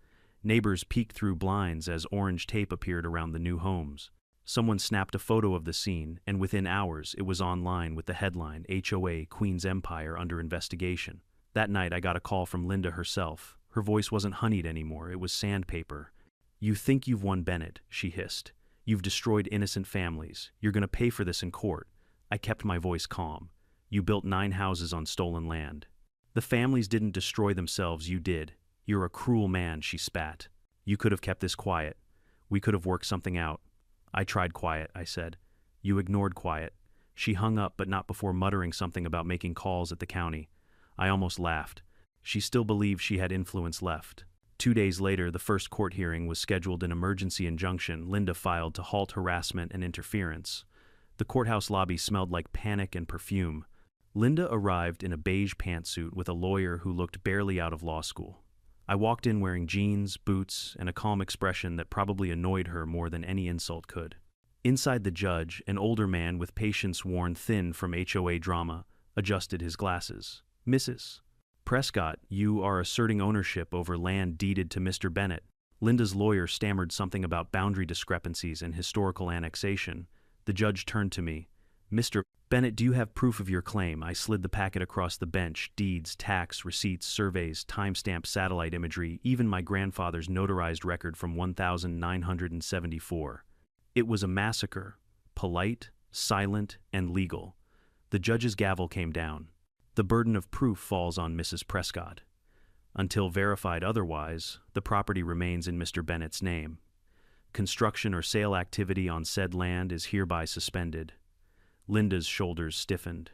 Speaker 1: Neighbors peeked through blinds as orange tape appeared around the new homes. Someone snapped a photo of the scene, and within hours it was online with the headline, HOA Queen's Empire under investigation. That night I got a call from Linda herself. Her voice wasn't honeyed anymore, it was sandpaper. You think you've won, Bennett, she hissed. You've destroyed innocent families. You're going to pay for this in court. I kept my voice calm. You built 9 houses on stolen land. The families didn't destroy themselves, you did. You're a cruel man, she spat. You could have kept this quiet. We could have worked something out. I tried quiet, I said. You ignored quiet. She hung up, but not before muttering something about making calls at the county. I almost laughed. She still believed she had influence left. 2 days later, the first court hearing was scheduled. An emergency injunction Linda filed to halt harassment and interference. The courthouse lobby smelled like panic and perfume. Linda arrived in a beige pantsuit with a lawyer who looked barely out of law school. I walked in wearing jeans, boots, and a calm expression that probably annoyed her more than any insult could. Inside, the judge, an older man with patience worn thin from HOA drama, adjusted his glasses. Mrs. Prescott, you are asserting ownership over land deeded to Mr. Bennett. Linda's lawyer stammered something about boundary discrepancies and historical annexation. The judge turned to me. Mr. Bennett, do you have proof of your claim? I slid the packet across the bench: deeds, tax, receipts, surveys, timestamp satellite imagery, even my grandfather's notarized record from 1974. It was a massacre, polite, silent, and legal. The judge's gavel came down. The burden of proof falls on Mrs. Prescott. Until verified otherwise, the property remains in Mr. Bennett's name. Construction or sale activity on said land is hereby suspended. Linda's shoulders stiffened.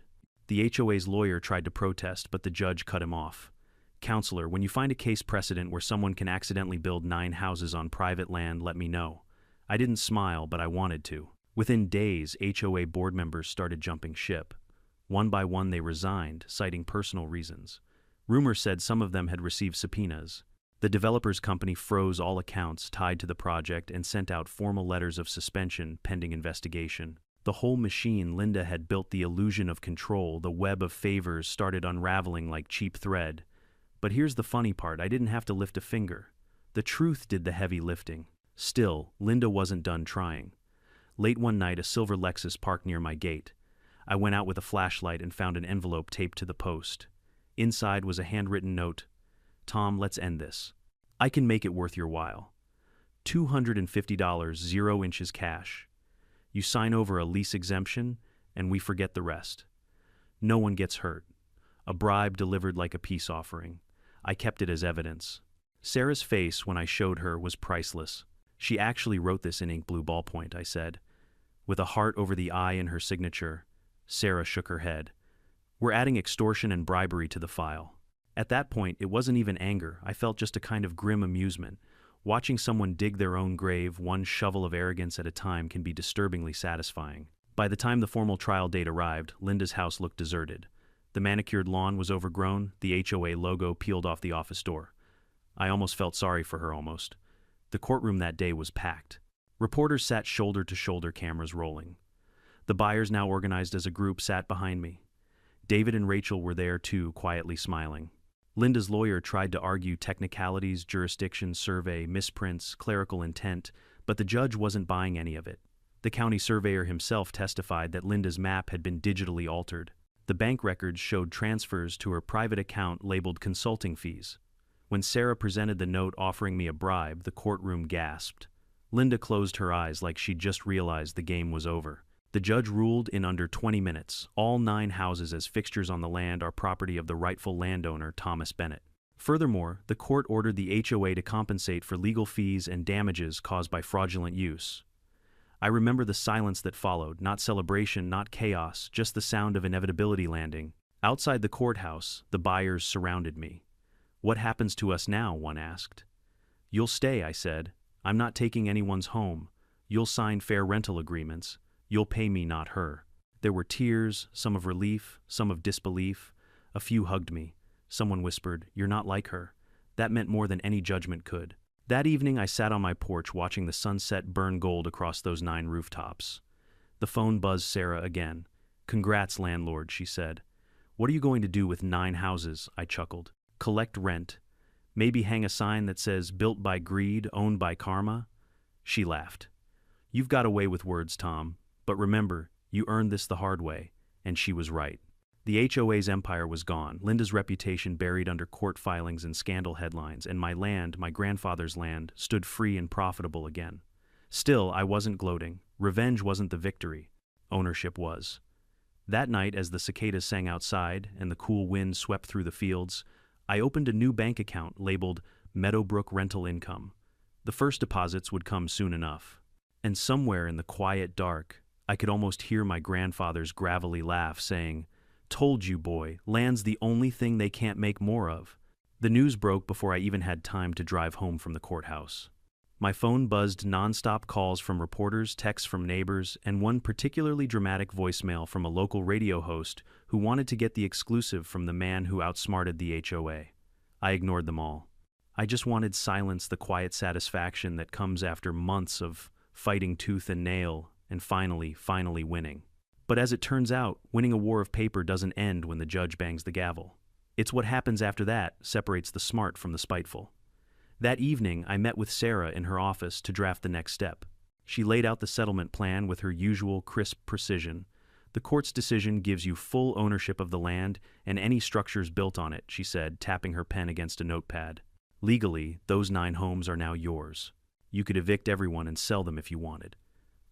Speaker 1: The HOA's lawyer tried to protest, but the judge cut him off. Counselor, when you find a case precedent where someone can accidentally build 9 houses on private land, let me know. I didn't smile, but I wanted to. Within days, HOA board members started jumping ship. One by one, they resigned, citing personal reasons. Rumor said some of them had received subpoenas. The developer's company froze all accounts tied to the project and sent out formal letters of suspension pending investigation. The whole machine Linda had built, the illusion of control, the web of favors, started unraveling like cheap thread. But here's the funny part: I didn't have to lift a finger. The truth did the heavy lifting. Still, Linda wasn't done trying. Late one night, a silver Lexus parked near my gate. I went out with a flashlight and found an envelope taped to the post. Inside was a handwritten note. Tom, let's end this. I can make it worth your while. $250, 0 inches cash. You sign over a lease exemption, and we forget the rest. No one gets hurt. A bribe delivered like a peace offering. I kept it as evidence. Sarah's face when I showed her was priceless. She actually wrote this in ink blue ballpoint, I said. With a heart over the I in her signature, Sarah shook her head. We're adding extortion and bribery to the file. At that point, it wasn't even anger. I felt just a kind of grim amusement. Watching someone dig their own grave, one shovel of arrogance at a time, can be disturbingly satisfying. By the time the formal trial date arrived, Linda's house looked deserted. The manicured lawn was overgrown, the HOA logo peeled off the office door. I almost felt sorry for her, almost. The courtroom that day was packed. Reporters sat shoulder to shoulder, cameras rolling. The buyers, now organized as a group, sat behind me. David and Rachel were there too, quietly smiling. Linda's lawyer tried to argue technicalities, jurisdiction, survey, misprints, clerical intent, but the judge wasn't buying any of it. The county surveyor himself testified that Linda's map had been digitally altered. The bank records showed transfers to her private account labeled consulting fees. When Sarah presented the note offering me a bribe, the courtroom gasped. Linda closed her eyes like she'd just realized the game was over. The judge ruled in under 20 minutes. All 9 houses as fixtures on the land are property of the rightful landowner, Thomas Bennett. Furthermore, the court ordered the HOA to compensate for legal fees and damages caused by fraudulent use. I remember the silence that followed, not celebration, not chaos, just the sound of inevitability landing. Outside the courthouse, the buyers surrounded me. What happens to us now? One asked. You'll stay, I said. I'm not taking anyone's home. You'll sign fair rental agreements. You'll pay me, not her. There were tears, some of relief, some of disbelief. A few hugged me. Someone whispered, "You're not like her." That meant more than any judgment could. That evening I sat on my porch watching the sunset burn gold across those 9 rooftops. The phone buzzed Sarah again. "Congrats, landlord," she said. "What are you going to do with 9 houses?" I chuckled. "Collect rent. Maybe hang a sign that says, 'Built by greed, owned by karma'?" She laughed. "You've got a way with words, Tom. But remember, you earned this the hard way," and she was right. The HOA's empire was gone, Linda's reputation buried under court filings and scandal headlines, and my land, my grandfather's land, stood free and profitable again. Still, I wasn't gloating. Revenge wasn't the victory. Ownership was. That night, as the cicadas sang outside and the cool wind swept through the fields, I opened a new bank account labeled Meadowbrook Rental Income. The first deposits would come soon enough. And somewhere in the quiet dark, I could almost hear my grandfather's gravelly laugh saying, "Told you, boy, land's the only thing they can't make more of." The news broke before I even had time to drive home from the courthouse. My phone buzzed nonstop calls from reporters, texts from neighbors, and one particularly dramatic voicemail from a local radio host who wanted to get the exclusive from the man who outsmarted the HOA. I ignored them all. I just wanted silence, the quiet satisfaction that comes after months of fighting tooth and nail and finally winning. But as it turns out, winning a war of paper doesn't end when the judge bangs the gavel. It's what happens after that separates the smart from the spiteful. That evening, I met with Sarah in her office to draft the next step. She laid out the settlement plan with her usual crisp precision. "The court's decision gives you full ownership of the land and any structures built on it," she said, tapping her pen against a notepad. "Legally, those 9 homes are now yours. You could evict everyone and sell them if you wanted."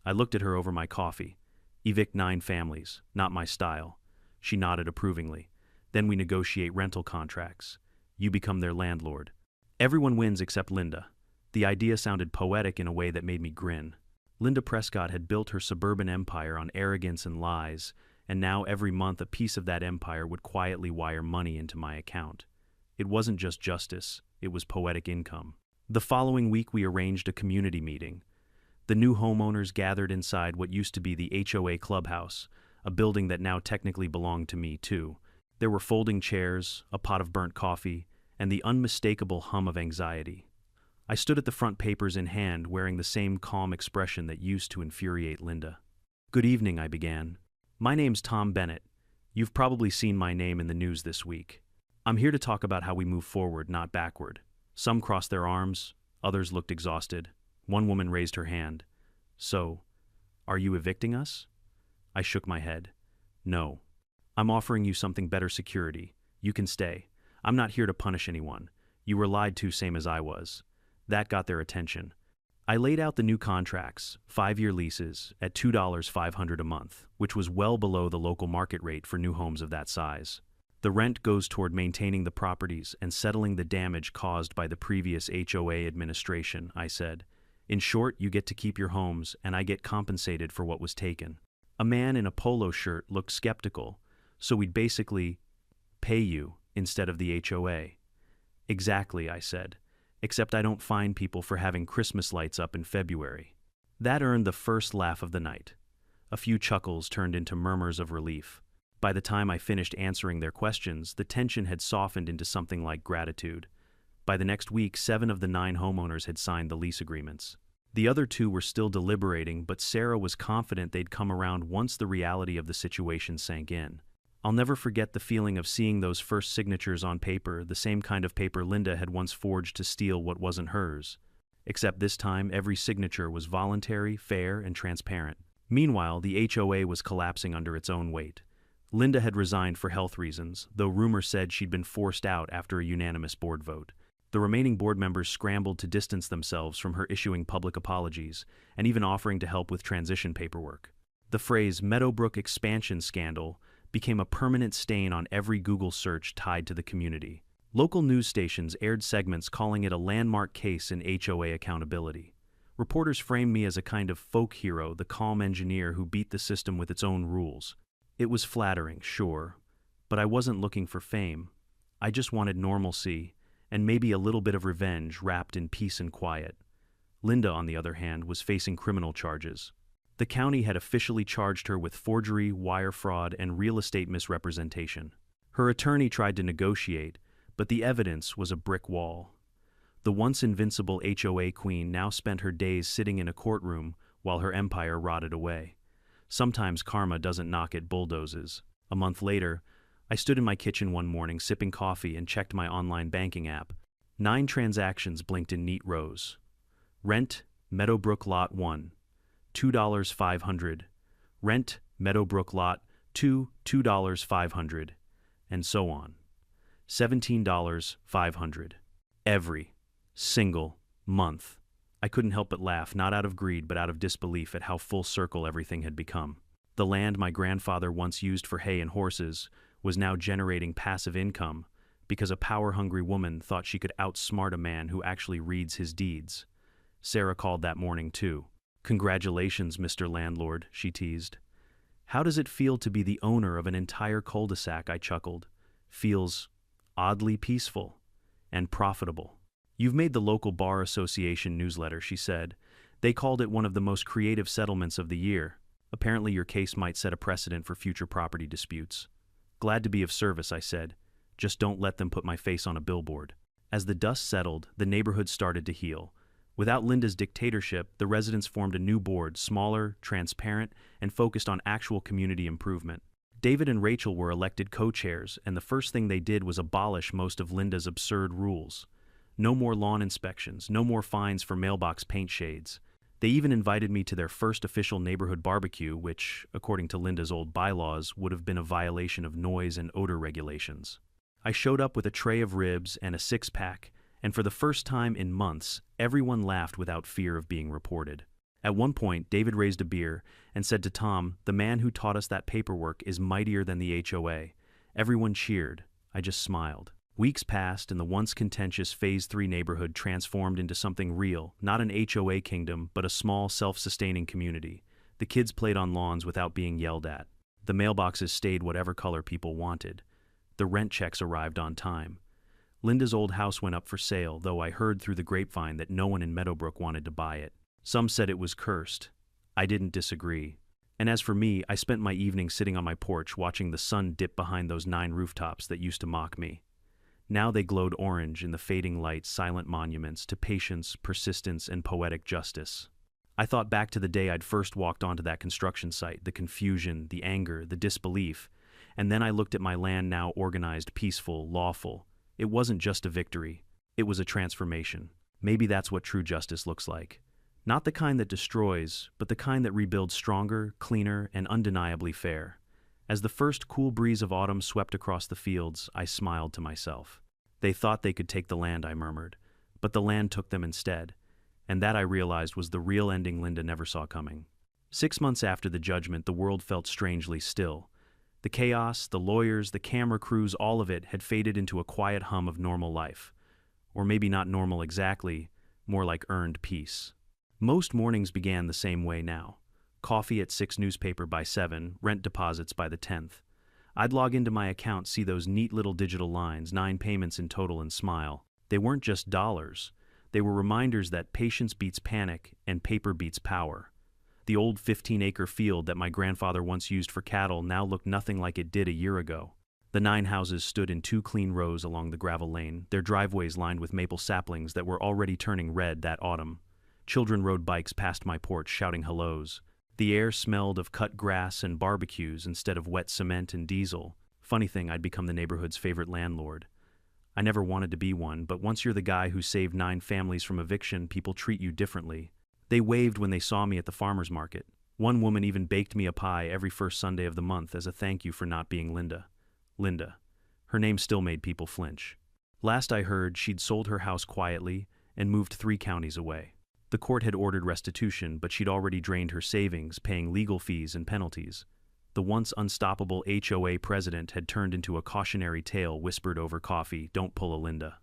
Speaker 1: I looked at her over my coffee. "Evict 9 families, not my style." She nodded approvingly. "Then we negotiate rental contracts. You become their landlord. Everyone wins except Linda." The idea sounded poetic in a way that made me grin. Linda Prescott had built her suburban empire on arrogance and lies, and now every month a piece of that empire would quietly wire money into my account. It wasn't just justice, it was poetic income. The following week we arranged a community meeting. The new homeowners gathered inside what used to be the HOA clubhouse, a building that now technically belonged to me too. There were folding chairs, a pot of burnt coffee, and the unmistakable hum of anxiety. I stood at the front, papers in hand, wearing the same calm expression that used to infuriate Linda. "Good evening," I began. "My name's Tom Bennett. You've probably seen my name in the news this week. I'm here to talk about how we move forward, not backward." Some crossed their arms, others looked exhausted. One woman raised her hand. "So, are you evicting us?" I shook my head. "No. I'm offering you something better: security. You can stay. I'm not here to punish anyone. You were lied to, same as I was. That got their attention. I laid out the new contracts, 5-year leases, at $2,500 a month, which was well below the local market rate for new homes of that size. The rent goes toward maintaining the properties and settling the damage caused by the previous HOA administration, I said. In short, you get to keep your homes, and I get compensated for what was taken. A man in a polo shirt looked skeptical, so we'd basically pay you instead of the HOA. Exactly, I said, except I don't fine people for having Christmas lights up in February. That earned the first laugh of the night. A few chuckles turned into murmurs of relief. By the time I finished answering their questions, the tension had softened into something like gratitude. By the next week, 7 of the 9 homeowners had signed the lease agreements. The other 2 were still deliberating, but Sarah was confident they'd come around once the reality of the situation sank in. I'll never forget the feeling of seeing those first signatures on paper, the same kind of paper Linda had once forged to steal what wasn't hers. Except this time, every signature was voluntary, fair, and transparent. Meanwhile, the HOA was collapsing under its own weight. Linda had resigned for health reasons, though rumor said she'd been forced out after a unanimous board vote. The remaining board members scrambled to distance themselves from her, issuing public apologies and even offering to help with transition paperwork. The phrase Meadowbrook expansion scandal became a permanent stain on every Google search tied to the community. Local news stations aired segments calling it a landmark case in HOA accountability. Reporters framed me as a kind of folk hero, the calm engineer who beat the system with its own rules. It was flattering, sure, but I wasn't looking for fame. I just wanted normalcy, and maybe a little bit of revenge wrapped in peace and quiet. Linda, on the other hand, was facing criminal charges. The county had officially charged her with forgery, wire fraud, and real estate misrepresentation. Her attorney tried to negotiate, but the evidence was a brick wall. The once invincible HOA queen now spent her days sitting in a courtroom while her empire rotted away. Sometimes karma doesn't knock, it bulldozes. A month later, I stood in my kitchen one morning sipping coffee and checked my online banking app. 9 transactions blinked in neat rows. Rent, Meadowbrook Lot 1, $2,500. Rent, Meadowbrook Lot 2, $2,500. And so on. $17,500. Every single month. I couldn't help but laugh, not out of greed but out of disbelief at how full circle everything had become. The land my grandfather once used for hay and horses was now generating passive income because a power-hungry woman thought she could outsmart a man who actually reads his deeds. Sarah called that morning too. "Congratulations, Mr. Landlord," she teased. "How does it feel to be the owner of an entire cul-de-sac?" I chuckled. "Feels oddly peaceful and profitable." "You've made the local bar association newsletter," she said. "They called it one of the most creative settlements of the year. Apparently your case might set a precedent for future property disputes." "Glad to be of service," I said. "Just don't let them put my face on a billboard." As the dust settled, the neighborhood started to heal. Without Linda's dictatorship, the residents formed a new board, smaller, transparent, and focused on actual community improvement. David and Rachel were elected co-chairs, and the first thing they did was abolish most of Linda's absurd rules. No more lawn inspections, no more fines for mailbox paint shades. They even invited me to their first official neighborhood barbecue, which, according to Linda's old bylaws, would have been a violation of noise and odor regulations. I showed up with a tray of ribs and a 6-pack, and for the first time in months, everyone laughed without fear of being reported. At one point, David raised a beer and said to Tom, "The man who taught us that paperwork is mightier than the HOA." Everyone cheered. I just smiled. Weeks passed, and the once contentious Phase 3 neighborhood transformed into something real, not an HOA kingdom, but a small, self-sustaining community. The kids played on lawns without being yelled at. The mailboxes stayed whatever color people wanted. The rent checks arrived on time. Linda's old house went up for sale, though I heard through the grapevine that no one in Meadowbrook wanted to buy it. Some said it was cursed. I didn't disagree. And as for me, I spent my evening sitting on my porch watching the sun dip behind those 9 rooftops that used to mock me. Now they glowed orange in the fading light, silent monuments to patience, persistence, and poetic justice. I thought back to the day I'd first walked onto that construction site, the confusion, the anger, the disbelief, and then I looked at my land now organized, peaceful, lawful. It wasn't just a victory, it was a transformation. Maybe that's what true justice looks like. Not the kind that destroys, but the kind that rebuilds stronger, cleaner, and undeniably fair. As the first cool breeze of autumn swept across the fields, I smiled to myself. They thought they could take the land, I murmured. But the land took them instead. And that, I realized, was the real ending Linda never saw coming. 6 months after the judgment, the world felt strangely still. The chaos, the lawyers, the camera crews, all of it had faded into a quiet hum of normal life. Or maybe not normal exactly, more like earned peace. Most mornings began the same way now. Coffee at 6, newspaper by 7, rent deposits by the 10th. I'd log into my account, see those neat little digital lines, 9 payments in total, and smile. They weren't just dollars. They were reminders that patience beats panic and paper beats power. The old 15-acre field that my grandfather once used for cattle now looked nothing like it did a year ago. The 9 houses stood in 2 clean rows along the gravel lane, their driveways lined with maple saplings that were already turning red that autumn. Children rode bikes past my porch shouting hellos. The air smelled of cut grass and barbecues instead of wet cement and diesel. Funny thing, I'd become the neighborhood's favorite landlord. I never wanted to be one, but once you're the guy who saved 9 families from eviction, people treat you differently. They waved when they saw me at the farmer's market. One woman even baked me a pie every first Sunday of the month as a thank you for not being Linda. Linda. Her name still made people flinch. Last I heard, she'd sold her house quietly and moved 3 counties away. The court had ordered restitution, but she'd already drained her savings, paying legal fees and penalties. The once unstoppable HOA president had turned into a cautionary tale whispered over coffee, "Don't pull a Linda."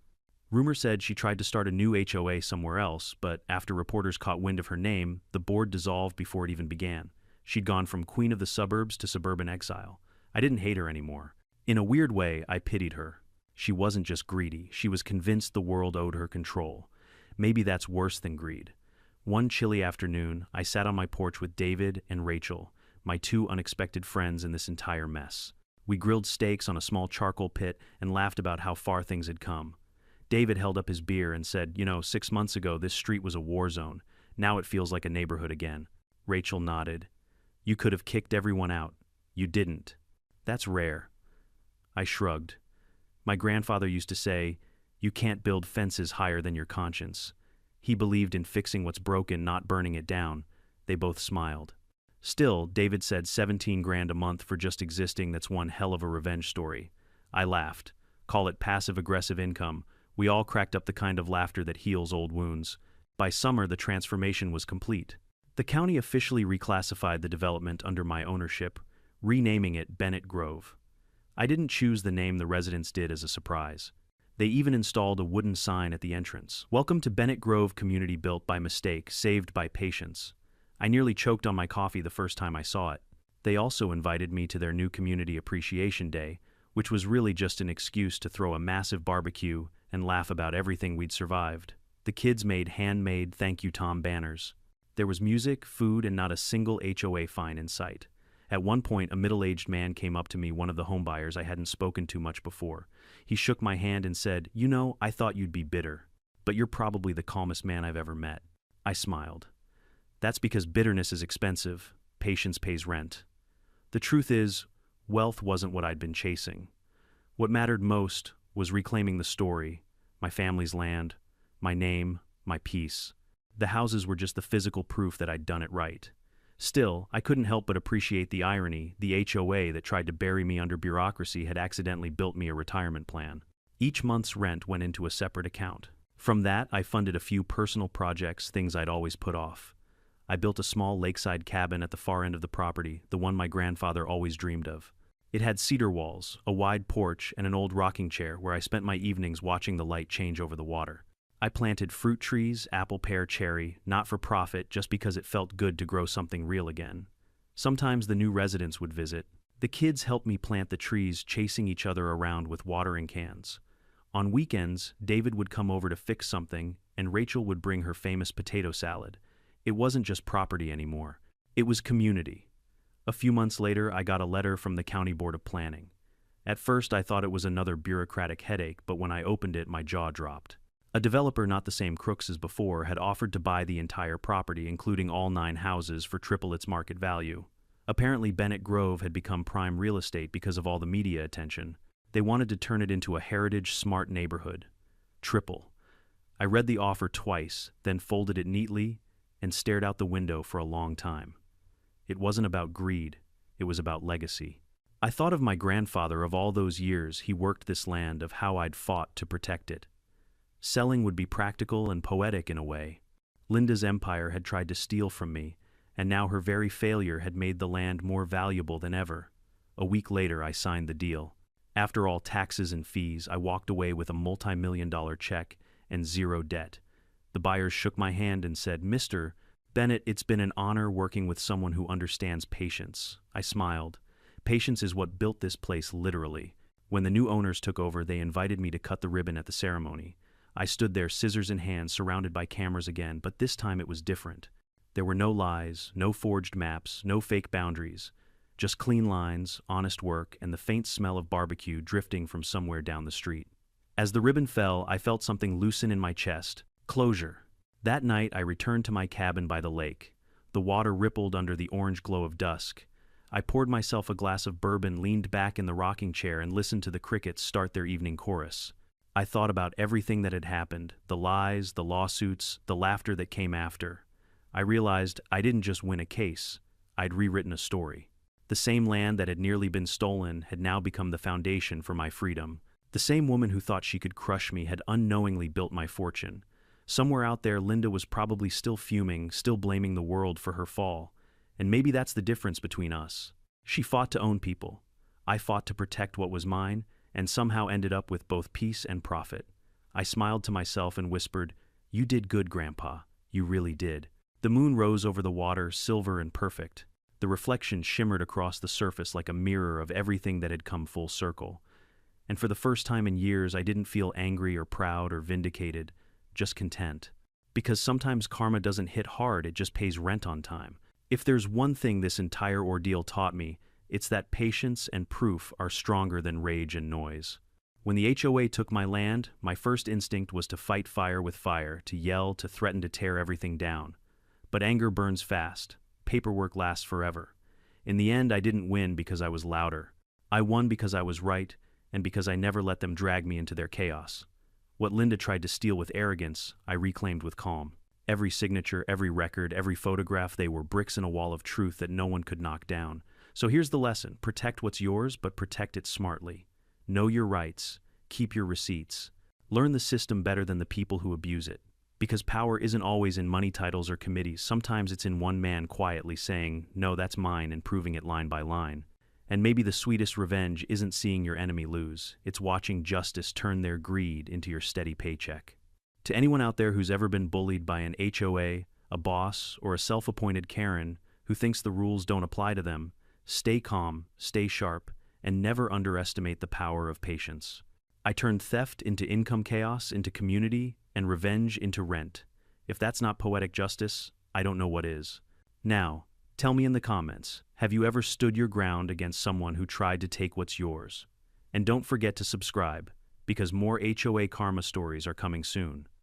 Speaker 1: Rumor said she tried to start a new HOA somewhere else, but after reporters caught wind of her name, the board dissolved before it even began. She'd gone from queen of the suburbs to suburban exile. I didn't hate her anymore. In a weird way, I pitied her. She wasn't just greedy. She was convinced the world owed her control. Maybe that's worse than greed. One chilly afternoon, I sat on my porch with David and Rachel, my 2 unexpected friends in this entire mess. We grilled steaks on a small charcoal pit and laughed about how far things had come. David held up his beer and said, 6 months ago this street was a war zone. Now it feels like a neighborhood again. Rachel nodded. You could have kicked everyone out. You didn't. That's rare. I shrugged. My grandfather used to say, you can't build fences higher than your conscience. He believed in fixing what's broken, not burning it down. They both smiled. Still, David said 17 grand a month for just existing, that's one hell of a revenge story. I laughed. Call it passive-aggressive income. We all cracked up the kind of laughter that heals old wounds. By summer, the transformation was complete. The county officially reclassified the development under my ownership, renaming it Bennett Grove. I didn't choose the name, the residents did as a surprise. They even installed a wooden sign at the entrance. Welcome to Bennett Grove community, built by mistake, saved by patience. I nearly choked on my coffee the first time I saw it. They also invited me to their new Community Appreciation Day, which was really just an excuse to throw a massive barbecue and laugh about everything we'd survived. The kids made handmade "Thank You Tom" banners. There was music, food, and not a single HOA fine in sight. At one point, a middle-aged man came up to me, one of the homebuyers I hadn't spoken to much before. He shook my hand and said, I thought you'd be bitter, but you're probably the calmest man I've ever met. I smiled. That's because bitterness is expensive. Patience pays rent. The truth is, wealth wasn't what I'd been chasing. What mattered most was reclaiming the story, my family's land, my name, my peace. The houses were just the physical proof that I'd done it right. Still, I couldn't help but appreciate the irony. The HOA that tried to bury me under bureaucracy had accidentally built me a retirement plan. Each month's rent went into a separate account. From that, I funded a few personal projects, things I'd always put off. I built a small lakeside cabin at the far end of the property, the one my grandfather always dreamed of. It had cedar walls, a wide porch, and an old rocking chair where I spent my evenings watching the light change over the water. I planted fruit trees, apple, pear, cherry, not for profit, just because it felt good to grow something real again. Sometimes the new residents would visit. The kids helped me plant the trees, chasing each other around with watering cans. On weekends, David would come over to fix something, and Rachel would bring her famous potato salad. It wasn't just property anymore. It was community. A few months later, I got a letter from the County Board of Planning. At first, I thought it was another bureaucratic headache, but when I opened it, my jaw dropped. A developer, not the same crooks as before, had offered to buy the entire property, including all 9 houses, for triple its market value. Apparently, Bennett Grove had become prime real estate because of all the media attention. They wanted to turn it into a heritage, smart neighborhood. Triple. I read the offer twice, then folded it neatly and stared out the window for a long time. It wasn't about greed. It was about legacy. I thought of my grandfather, of all those years he worked this land, of how I'd fought to protect it. Selling would be practical and poetic in a way. Linda's empire had tried to steal from me, and now her very failure had made the land more valuable than ever. A week later, I signed the deal. After all taxes and fees, I walked away with a multi-million-dollar check and zero debt. The buyers shook my hand and said, "Mr. Bennett, it's been an honor working with someone who understands patience." I smiled. Patience is what built this place, literally. When the new owners took over, they invited me to cut the ribbon at the ceremony. I stood there, scissors in hand, surrounded by cameras again, but this time it was different. There were no lies, no forged maps, no fake boundaries. Just clean lines, honest work, and the faint smell of barbecue drifting from somewhere down the street. As the ribbon fell, I felt something loosen in my chest. Closure. That night, I returned to my cabin by the lake. The water rippled under the orange glow of dusk. I poured myself a glass of bourbon, leaned back in the rocking chair, and listened to the crickets start their evening chorus. I thought about everything that had happened, the lies, the lawsuits, the laughter that came after. I realized I didn't just win a case, I'd rewritten a story. The same land that had nearly been stolen had now become the foundation for my freedom. The same woman who thought she could crush me had unknowingly built my fortune. Somewhere out there, Linda was probably still fuming, still blaming the world for her fall. And maybe that's the difference between us. She fought to own people. I fought to protect what was mine, and somehow ended up with both peace and profit. I smiled to myself and whispered, "You did good, Grandpa. You really did." The moon rose over the water, silver and perfect. The reflection shimmered across the surface like a mirror of everything that had come full circle. And for the first time in years, I didn't feel angry or proud or vindicated, just content. Because sometimes karma doesn't hit hard, it just pays rent on time. If there's one thing this entire ordeal taught me, it's that patience and proof are stronger than rage and noise. When the HOA took my land, my first instinct was to fight fire with fire, to yell, to threaten to tear everything down. But anger burns fast. Paperwork lasts forever. In the end, I didn't win because I was louder. I won because I was right, and because I never let them drag me into their chaos. What Linda tried to steal with arrogance, I reclaimed with calm. Every signature, every record, every photograph, they were bricks in a wall of truth that no one could knock down. So here's the lesson. Protect what's yours, but protect it smartly. Know your rights. Keep your receipts. Learn the system better than the people who abuse it. Because power isn't always in money, titles, or committees. Sometimes it's in one man quietly saying, "No, that's mine," and proving it line by line. And maybe the sweetest revenge isn't seeing your enemy lose. It's watching justice turn their greed into your steady paycheck. To anyone out there who's ever been bullied by an HOA, a boss, or a self-appointed Karen who thinks the rules don't apply to them, stay calm, stay sharp, and never underestimate the power of patience. I turned theft into income chaos, into community, and revenge into rent. If that's not poetic justice, I don't know what is. Now, tell me in the comments, have you ever stood your ground against someone who tried to take what's yours? And don't forget to subscribe, because more HOA karma stories are coming soon.